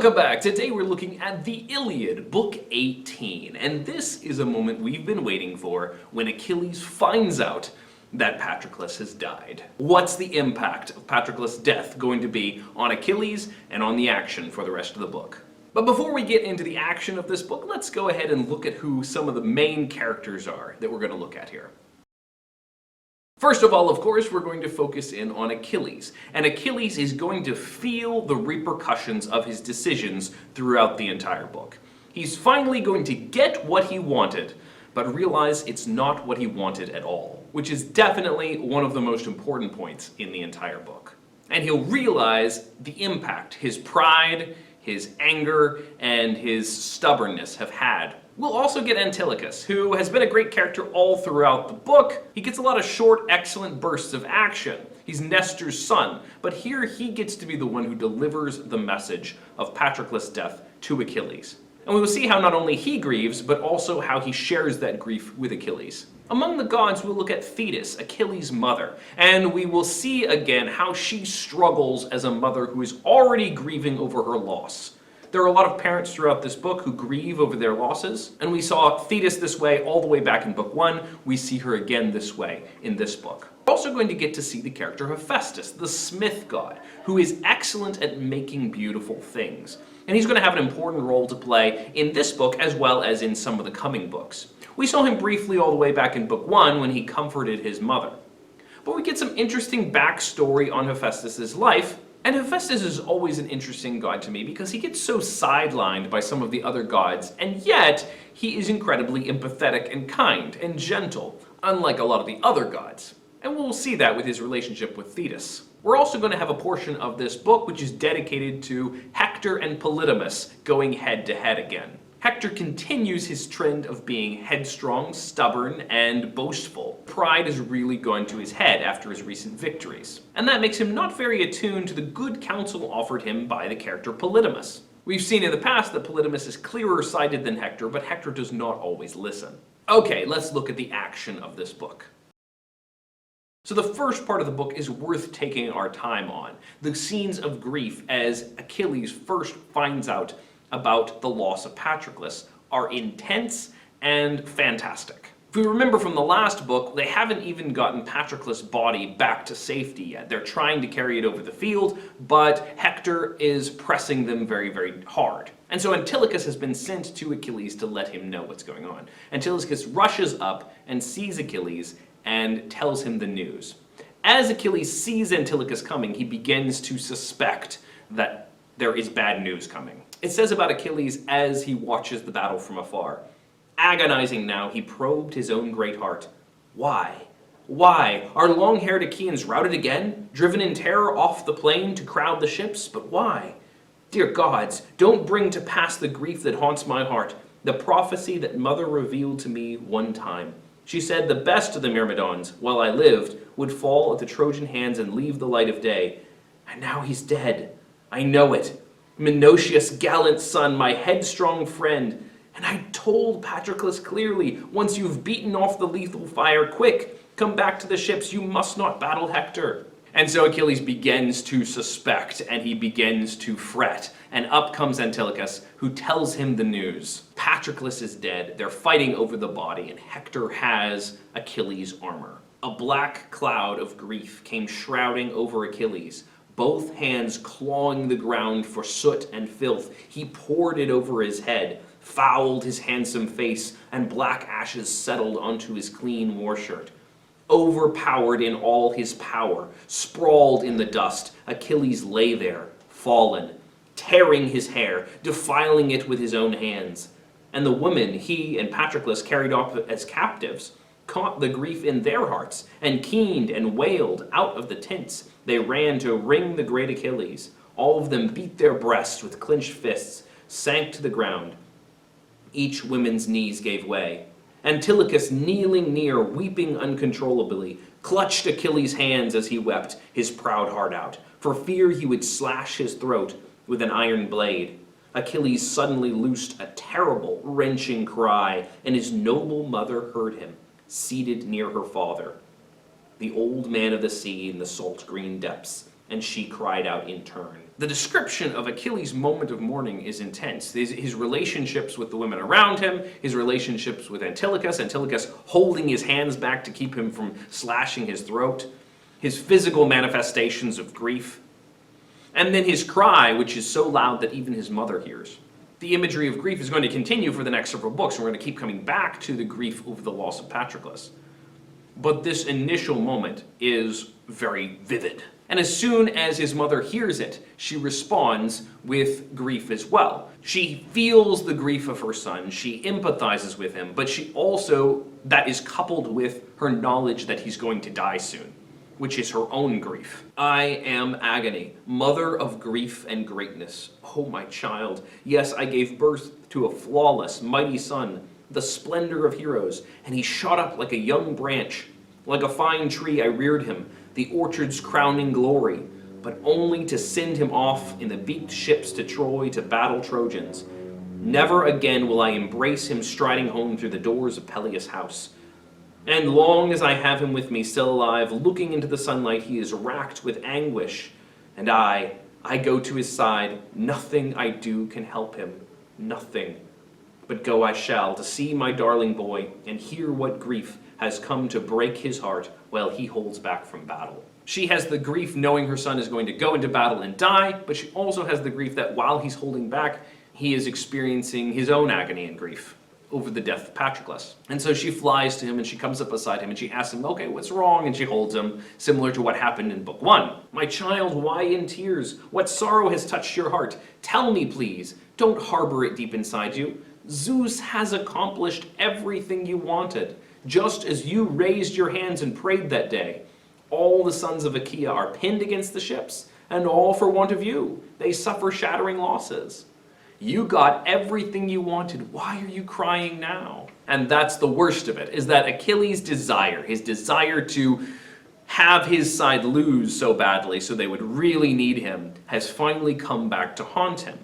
Welcome back! Today we're looking at the Iliad, Book 18, and this is a moment we've been waiting for when Achilles finds out that Patroclus has died. What's the impact of Patroclus' death going to be on Achilles and on the action for the rest of the book? But before we get into the action of this book, let's go ahead and look at who some of the main characters are that we're going to look at here. First of all, of course, we're going to focus in on Achilles. And Achilles is going to feel the repercussions of his decisions throughout the entire book. He's finally going to get what he wanted, but realize it's not what he wanted at all, which is definitely one of the most important points in the entire book. And he'll realize the impact his pride, his anger, and his stubbornness have had. We'll also get Antilochus, who has been a great character all throughout the book. He gets a lot of short, excellent bursts of action. He's Nestor's son, but here he gets to be the one who delivers the message of Patroclus' death to Achilles. And we will see how not only he grieves, but also how he shares that grief with Achilles. Among the gods, we'll look at Thetis, Achilles' mother, and we will see again how she struggles as a mother who is already grieving over her loss. There are a lot of parents throughout this book who grieve over their losses, and we saw Thetis this way all the way back in book 1. We see her again this way in this book. We're also going to get to see the character of Hephaestus, the smith god, who is excellent at making beautiful things. And he's going to have an important role to play in this book as well as in some of the coming books. We saw him briefly all the way back in book 1 when he comforted his mother. But we get some interesting backstory on Hephaestus' life. And Hephaestus is always an interesting god to me because he gets so sidelined by some of the other gods, and yet he is incredibly empathetic and kind and gentle, unlike a lot of the other gods. And we'll see that with his relationship with Thetis. We're also going to have a portion of this book which is dedicated to Hector and Polydamas going head to head again. Hector continues his trend of being headstrong, stubborn, and boastful. Pride is really gone to his head after his recent victories. And that makes him not very attuned to the good counsel offered him by the character Polydamas. We've seen in the past that Polydamas is clearer-sighted than Hector, but Hector does not always listen. Okay, let's look at the action of this book. So the first part of the book is worth taking our time on. The scenes of grief as Achilles first finds out about the loss of Patroclus are intense and fantastic. If we remember from the last book, they haven't even gotten Patroclus' body back to safety yet. They're trying to carry it over the field, but Hector is pressing them very, very hard. And so Antilochus has been sent to Achilles to let him know what's going on. Antilochus rushes up and sees Achilles and tells him the news. As Achilles sees Antilochus coming, he begins to suspect that there is bad news coming. It says about Achilles as he watches the battle from afar. Agonizing now, he probed his own great heart. Why? Why? Are long-haired Achaeans routed again? Driven in terror off the plain to crowd the ships? But why? Dear gods, don't bring to pass the grief that haunts my heart, the prophecy that mother revealed to me one time. She said the best of the Myrmidons, while I lived, would fall at the Trojan hands and leave the light of day. And now he's dead. I know it. Menoetius' gallant son, my headstrong friend. And I told Patroclus clearly, once you've beaten off the lethal fire, quick, come back to the ships, you must not battle Hector. And so Achilles begins to suspect, and he begins to fret. And up comes Antilochus, who tells him the news. Patroclus is dead, they're fighting over the body, and Hector has Achilles' armor. A black cloud of grief came shrouding over Achilles, both hands clawing the ground for soot and filth. He poured it over his head, fouled his handsome face, and black ashes settled onto his clean war shirt. Overpowered in all his power, sprawled in the dust, Achilles lay there, fallen, tearing his hair, defiling it with his own hands. And the women he and Patroclus carried off as captives caught the grief in their hearts, and keened and wailed out of the tents. They ran to wring the great Achilles. All of them beat their breasts with clenched fists, sank to the ground. Each woman's knees gave way. Antilochus, kneeling near, weeping uncontrollably, clutched Achilles' hands as he wept, his proud heart out, for fear he would slash his throat with an iron blade. Achilles suddenly loosed a terrible, wrenching cry, and his noble mother heard him, seated near her father, the old man of the sea in the salt green depths, and she cried out in turn. The description of Achilles' moment of mourning is intense. His relationships with the women around him, his relationships with Antilochus holding his hands back to keep him from slashing his throat, his physical manifestations of grief, and then his cry, which is so loud that even his mother hears. The imagery of grief is going to continue for the next several books, and we're going to keep coming back to the grief over the loss of Patroclus. But this initial moment is very vivid. And as soon as his mother hears it, she responds with grief as well. She feels the grief of her son, she empathizes with him, but she also, that is coupled with her knowledge that he's going to die soon, which is her own grief. I am agony, mother of grief and greatness. Oh, my child, yes, I gave birth to a flawless, mighty son, the splendor of heroes, and he shot up like a young branch. Like a fine tree I reared him, the orchard's crowning glory, but only to send him off in the beaked ships to Troy to battle Trojans. Never again will I embrace him striding home through the doors of Peleus' house. And long as I have him with me, still alive, looking into the sunlight, he is racked with anguish. And I go to his side. Nothing I do can help him. Nothing. But go I shall, to see my darling boy, and hear what grief has come to break his heart while he holds back from battle. She has the grief knowing her son is going to go into battle and die, but she also has the grief that while he's holding back, he is experiencing his own agony and grief over the death of Patroclus. And so she flies to him and she comes up beside him and she asks him, okay, what's wrong? And she holds him, similar to what happened in book 1. My child, why in tears? What sorrow has touched your heart? Tell me, please. Don't harbor it deep inside you. Zeus has accomplished everything you wanted, just as you raised your hands and prayed that day. All the sons of Achaea are pinned against the ships, and all for want of you. They suffer shattering losses. You got everything you wanted. Why are you crying now? And that's the worst of it, is that Achilles' desire, his desire to have his side lose so badly so they would really need him, has finally come back to haunt him.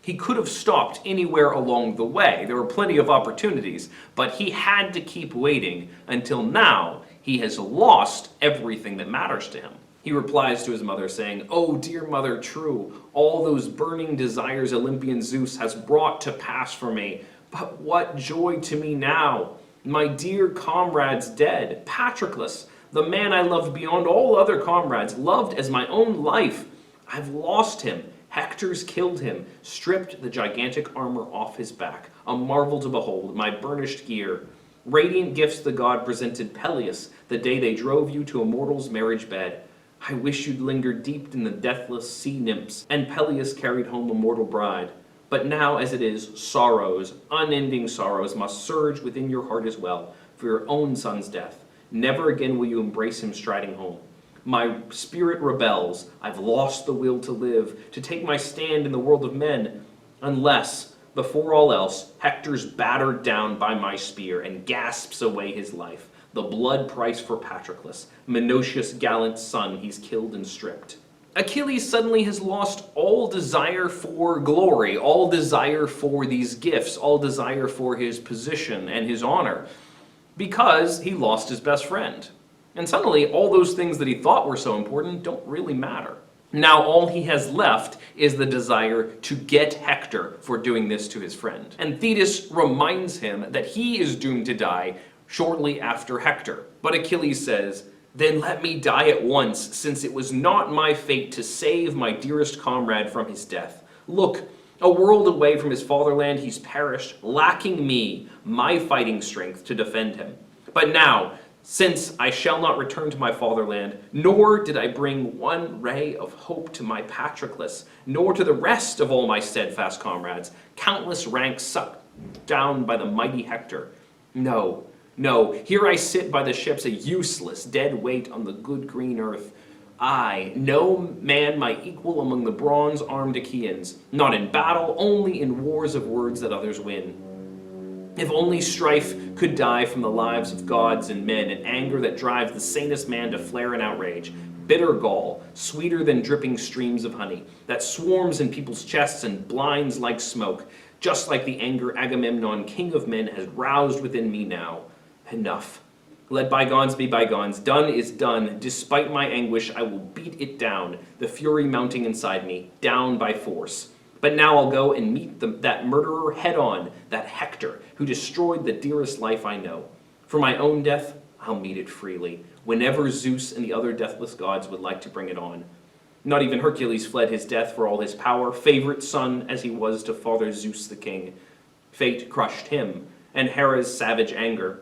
He could have stopped anywhere along the way. There were plenty of opportunities, but he had to keep waiting until now he has lost everything that matters to him. He replies to his mother saying, "Oh, dear mother, true, all those burning desires Olympian Zeus has brought to pass for me. But what joy to me now! My dear comrade's dead, Patroclus, the man I loved beyond all other comrades, loved as my own life. I've lost him. Hector's killed him, stripped the gigantic armor off his back, a marvel to behold, my burnished gear. Radiant gifts the god presented Peleus the day they drove you to a mortal's marriage bed. I wish you'd lingered deep in the deathless sea nymphs, and Peleus carried home a mortal bride. But now, as it is, sorrows, unending sorrows, must surge within your heart as well, for your own son's death. Never again will you embrace him striding home. My spirit rebels. I've lost the will to live, to take my stand in the world of men, unless, before all else, Hector's battered down by my spear and gasps away his life, the blood price for Patroclus, Menoetius' gallant son he's killed and stripped." Achilles suddenly has lost all desire for glory, all desire for these gifts, all desire for his position and his honor, because he lost his best friend. And suddenly, all those things that he thought were so important don't really matter. Now all he has left is the desire to get Hector for doing this to his friend. And Thetis reminds him that he is doomed to die shortly after Hector. But Achilles says, "Then let me die at once, since it was not my fate to save my dearest comrade from his death. Look, a world away from his fatherland he's perished, lacking me, my fighting strength to defend him. But now, since I shall not return to my fatherland, nor did I bring one ray of hope to my Patroclus, nor to the rest of all my steadfast comrades, countless ranks sucked down by the mighty Hector. No, here I sit by the ships, a useless, dead weight on the good green earth. I, no man my equal among the bronze-armed Achaeans, not in battle, only in wars of words that others win. If only strife could die from the lives of gods and men, and anger that drives the sanest man to flare in outrage, bitter gall, sweeter than dripping streams of honey, that swarms in people's chests and blinds like smoke, just like the anger Agamemnon, king of men, has roused within me now. Enough. Let bygones be bygones. Done is done. Despite my anguish, I will beat it down, the fury mounting inside me, down by force. But now I'll go and meet that murderer head on, that Hector, who destroyed the dearest life I know. For my own death, I'll meet it freely, whenever Zeus and the other deathless gods would like to bring it on. Not even Hercules fled his death for all his power, favorite son as he was to father Zeus the king. Fate crushed him, and Hera's savage anger.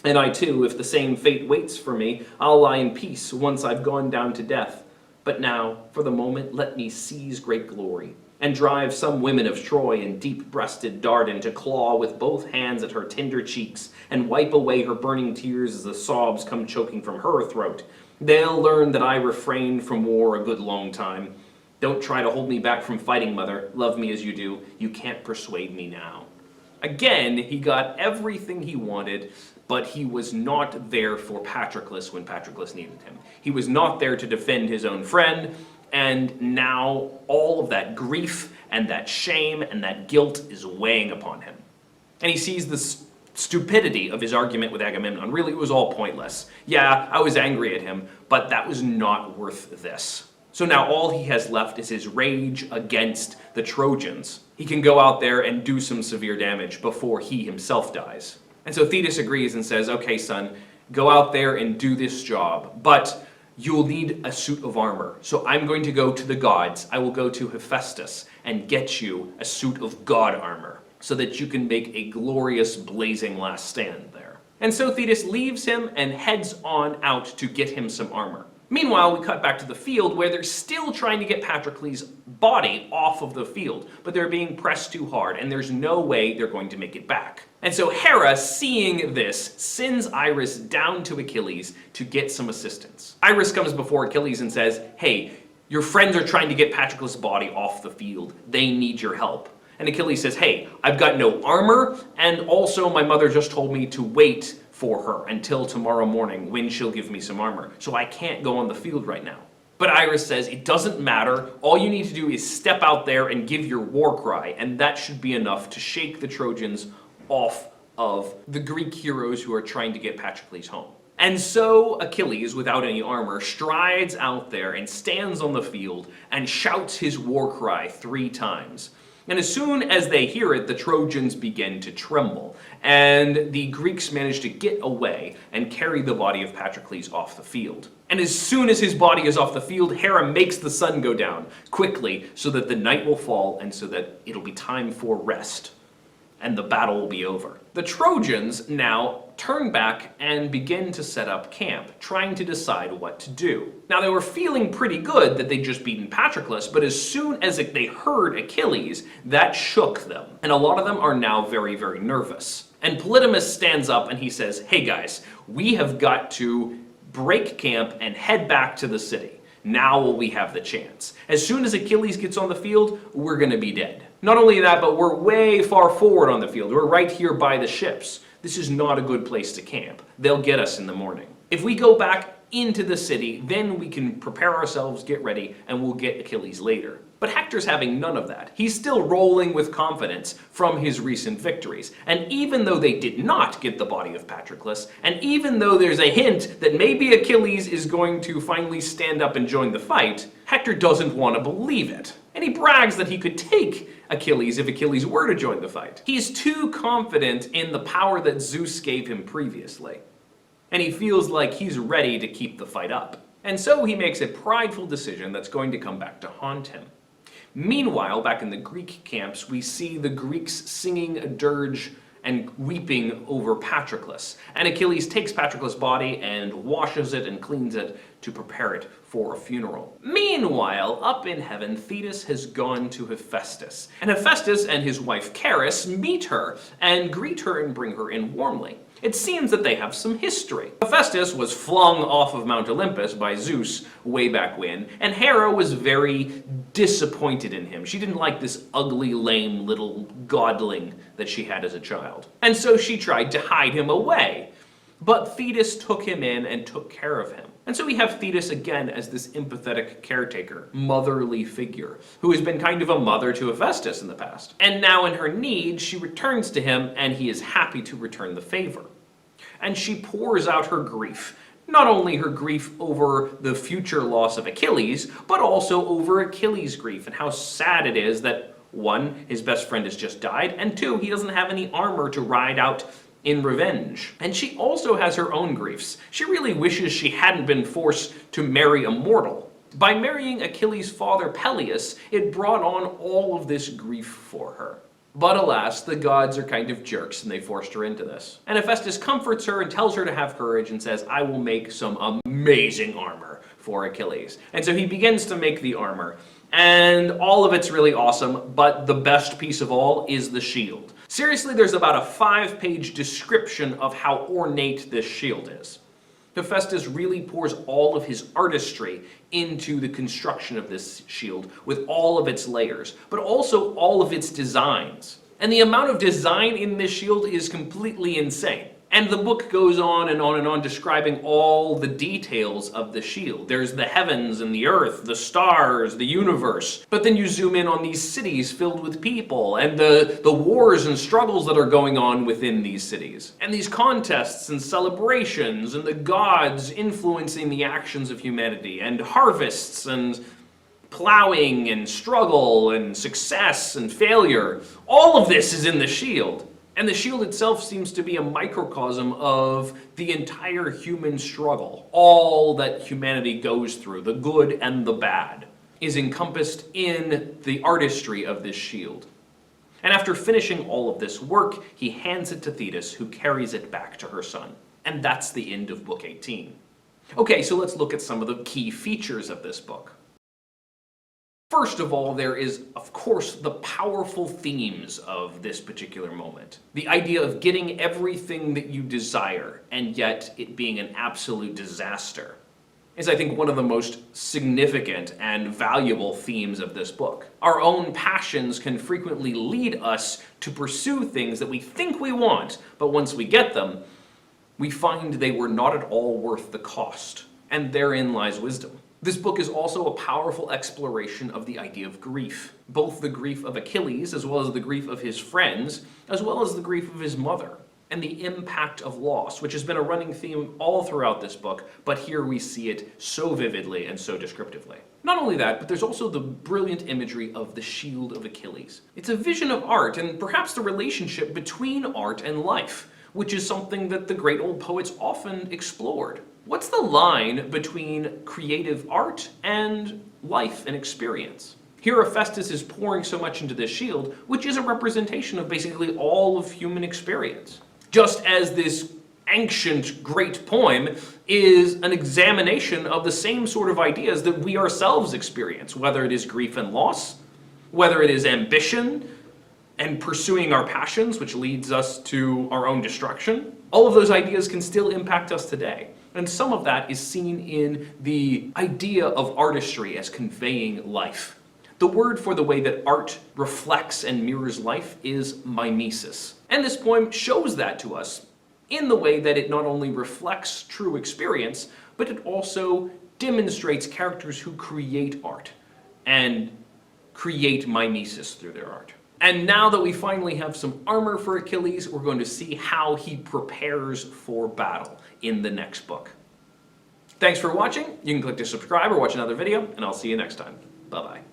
And I too, if the same fate waits for me, I'll lie in peace once I've gone down to death. But now, for the moment, let me seize great glory, and drive some women of Troy in deep-breasted Dardan to claw with both hands at her tender cheeks, and wipe away her burning tears as the sobs come choking from her throat. They'll learn that I refrained from war a good long time. Don't try to hold me back from fighting, mother. Love me as you do. You can't persuade me now. Again, he got everything he wanted, but he was not there for Patroclus when Patroclus needed him. He was not there to defend his own friend, and now all of that grief and that shame and that guilt is weighing upon him. And he sees the stupidity of his argument with Agamemnon. Really, it was all pointless. Yeah, I was angry at him, but that was not worth this. So now all he has left is his rage against the Trojans. He can go out there and do some severe damage before he himself dies. And so Thetis agrees and says, okay, son, go out there and do this job, but you'll need a suit of armor. So I'm going to go to the gods. I will go to Hephaestus and get you a suit of god armor so that you can make a glorious blazing last stand there. And so Thetis leaves him and heads on out to get him some armor. Meanwhile, we cut back to the field where they're still trying to get Patroclus' body off of the field, but they're being pressed too hard, and there's no way they're going to make it back. And so Hera, seeing this, sends Iris down to Achilles to get some assistance. Iris comes before Achilles and says, hey, your friends are trying to get Patroclus' body off the field. They need your help. And Achilles says, hey, I've got no armor, and also my mother just told me to wait for her until tomorrow morning when she'll give me some armor, so I can't go on the field right now. But Iris says it doesn't matter, all you need to do is step out there and give your war cry, and that should be enough to shake the Trojans off of the Greek heroes who are trying to get Patroclus home. And so Achilles, without any armor, strides out there and stands on the field and shouts his war cry 3 times. And as soon as they hear it, the Trojans begin to tremble, and the Greeks manage to get away and carry the body of Patroclus off the field. And as soon as his body is off the field, Hera makes the sun go down quickly so that the night will fall and so that it'll be time for rest, and the battle will be over. The Trojans now turn back and begin to set up camp, trying to decide what to do. Now, they were feeling pretty good that they'd just beaten Patroclus, but as soon as they heard Achilles, that shook them. And a lot of them are now very, very nervous. And Polydamas stands up and he says, hey guys, we have got to break camp and head back to the city. Now will we have the chance. As soon as Achilles gets on the field, we're gonna be dead. Not only that, but we're way far forward on the field. We're right here by the ships. This is not a good place to camp. They'll get us in the morning. If we go back into the city, then we can prepare ourselves, get ready, and we'll get Achilles later. But Hector's having none of that. He's still rolling with confidence from his recent victories. And even though they did not get the body of Patroclus, and even though there's a hint that maybe Achilles is going to finally stand up and join the fight, Hector doesn't want to believe it. And he brags that he could take Achilles if Achilles were to join the fight. He's too confident in the power that Zeus gave him previously. And he feels like he's ready to keep the fight up. And so he makes a prideful decision that's going to come back to haunt him. Meanwhile, back in the Greek camps, we see the Greeks singing a dirge and weeping over Patroclus. And Achilles takes Patroclus' body and washes it and cleans it to prepare it for a funeral. Meanwhile, up in heaven, Thetis has gone to Hephaestus. And Hephaestus and his wife Charis meet her and greet her and bring her in warmly. It seems that they have some history. Hephaestus was flung off of Mount Olympus by Zeus way back when, and Hera was very disappointed in him. She didn't like this ugly, lame little godling that she had as a child. And so she tried to hide him away. But Thetis took him in and took care of him. And so we have Thetis again as this empathetic caretaker, motherly figure, who has been kind of a mother to Hephaestus in the past. And now in her need, she returns to him and he is happy to return the favor. And she pours out her grief. Not only her grief over the future loss of Achilles, but also over Achilles' grief and how sad it is that, one, his best friend has just died, and two, he doesn't have any armor to ride out in revenge. And she also has her own griefs. She really wishes she hadn't been forced to marry a mortal. By marrying Achilles' father Peleus, it brought on all of this grief for her. But alas, the gods are kind of jerks and they forced her into this. And Hephaestus comforts her and tells her to have courage and says, I will make some amazing armor for Achilles. And so he begins to make the armor. And all of it's really awesome, but the best piece of all is the shield. Seriously, there's about a 5-page description of how ornate this shield is. Hephaestus really pours all of his artistry into the construction of this shield with all of its layers, but also all of its designs. And the amount of design in this shield is completely insane. And the book goes on and on and on describing all the details of the shield. There's the heavens and the earth, the stars, the universe. But then you zoom in on these cities filled with people and the wars and struggles that are going on within these cities. And these contests and celebrations and the gods influencing the actions of humanity and harvests and plowing and struggle and success and failure. All of this is in the shield. And the shield itself seems to be a microcosm of the entire human struggle. All that humanity goes through, the good and the bad, is encompassed in the artistry of this shield. And after finishing all of this work, he hands it to Thetis, who carries it back to her son. And that's the end of Book 18. Okay, so let's look at some of the key features of this book. First of all, there is, of course, the powerful themes of this particular moment. The idea of getting everything that you desire, and yet it being an absolute disaster, is, I think, one of the most significant and valuable themes of this book. Our own passions can frequently lead us to pursue things that we think we want, but once we get them, we find they were not at all worth the cost. And therein lies wisdom. This book is also a powerful exploration of the idea of grief. Both the grief of Achilles, as well as the grief of his friends, as well as the grief of his mother, and the impact of loss, which has been a running theme all throughout this book, but here we see it so vividly and so descriptively. Not only that, but there's also the brilliant imagery of the shield of Achilles. It's a vision of art, and perhaps the relationship between art and life, which is something that the great old poets often explored. What's the line between creative art and life and experience? Here Hephaestus is pouring so much into this shield, which is a representation of basically all of human experience. Just as this ancient great poem is an examination of the same sort of ideas that we ourselves experience, whether it is grief and loss, whether it is ambition and pursuing our passions, which leads us to our own destruction. All of those ideas can still impact us today. And some of that is seen in the idea of artistry as conveying life. The word for the way that art reflects and mirrors life is mimesis. And this poem shows that to us in the way that it not only reflects true experience, but it also demonstrates characters who create art and create mimesis through their art. And now that we finally have some armor for Achilles, we're going to see how he prepares for battle in the next book. Thanks for watching. You can click to subscribe or watch another video, and I'll see you next time. Bye-bye.